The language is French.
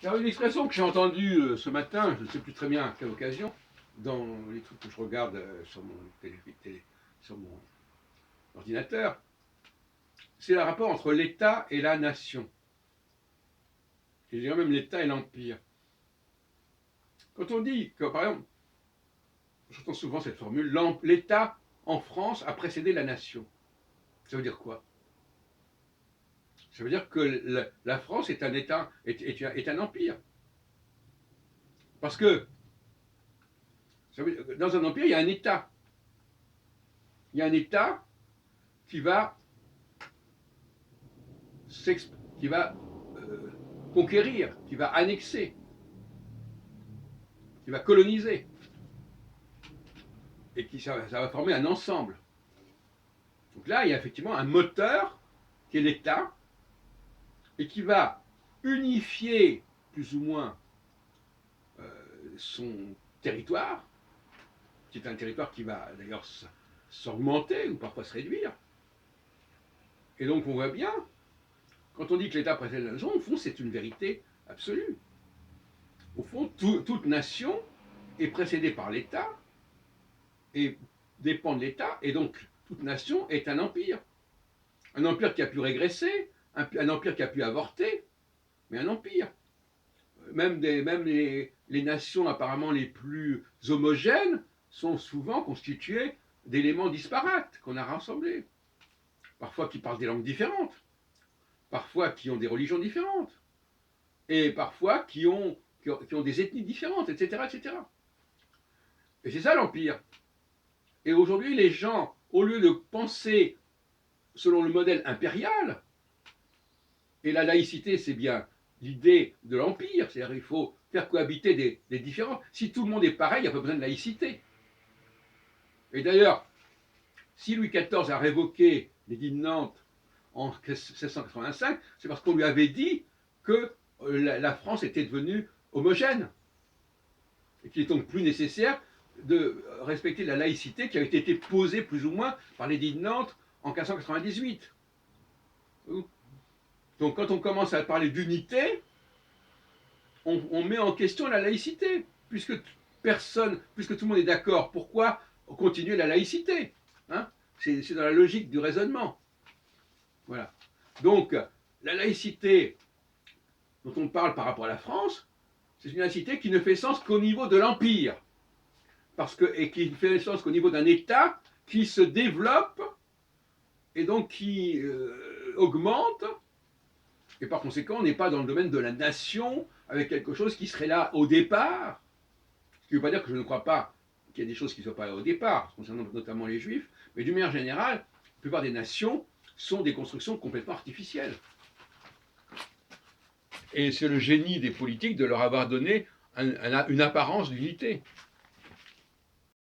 Alors, une expression que j'ai entendue ce matin, je ne sais plus très bien à quelle occasion, dans les trucs que je regarde sur mon sur mon ordinateur, c'est le rapport entre l'État et la nation. Et je dirais même l'État et l'Empire. Quand on dit que, par exemple, j'entends souvent cette formule, l'État en France a précédé la nation. Ça veut dire quoi? Ça veut dire que la France est un État, est un empire. Parce que dans un empire, il y a un État. Il y a un État qui va, qui va conquérir, qui va annexer, qui va coloniser, et ça va former un ensemble. Donc là, il y a effectivement un moteur qui est l'État, et qui va unifier plus ou moins son territoire, qui est un territoire qui va d'ailleurs s'augmenter ou parfois se réduire. Et donc on voit bien, quand on dit que l'État précède la nation, au fond c'est une vérité absolue. Au fond, toute nation est précédée par l'État et dépend de l'État, et donc toute nation est un empire. Un empire qui a pu régresser, un empire qui a pu avorter, mais un empire. Même les nations apparemment les plus homogènes sont souvent constituées d'éléments disparates qu'on a rassemblés. Parfois qui parlent des langues différentes, parfois qui ont des religions différentes, et parfois qui ont des ethnies différentes, etc., etc. Et c'est ça l'empire. Et aujourd'hui, les gens, au lieu de penser selon le modèle impérial, et la laïcité, c'est bien l'idée de l'empire, c'est-à-dire qu'il faut faire cohabiter des différents. Si tout le monde est pareil, il n'y a pas besoin de laïcité. Et d'ailleurs, si Louis XIV a révoqué l'édit de Nantes en 1685, c'est parce qu'on lui avait dit que la France était devenue homogène, et qu'il est donc plus nécessaire de respecter la laïcité qui avait été posée plus ou moins par l'édit de Nantes en 1598. Donc quand on commence à parler d'unité, on met en question la laïcité, puisque puisque tout le monde est d'accord, pourquoi continuer la laïcité, hein? C'est dans la logique du raisonnement. Voilà. Donc la laïcité dont on parle par rapport à la France, c'est une laïcité qui ne fait sens qu'au niveau de l'Empire, et qui ne fait sens qu'au niveau d'un État qui se développe et donc qui augmente. Et par conséquent, on n'est pas dans le domaine de la nation avec quelque chose qui serait là au départ. Ce qui ne veut pas dire que je ne crois pas qu'il y a des choses qui ne soient pas là au départ, concernant notamment les Juifs, mais d'une manière générale, la plupart des nations sont des constructions complètement artificielles. Et c'est le génie des politiques de leur avoir donné une apparence d'unité.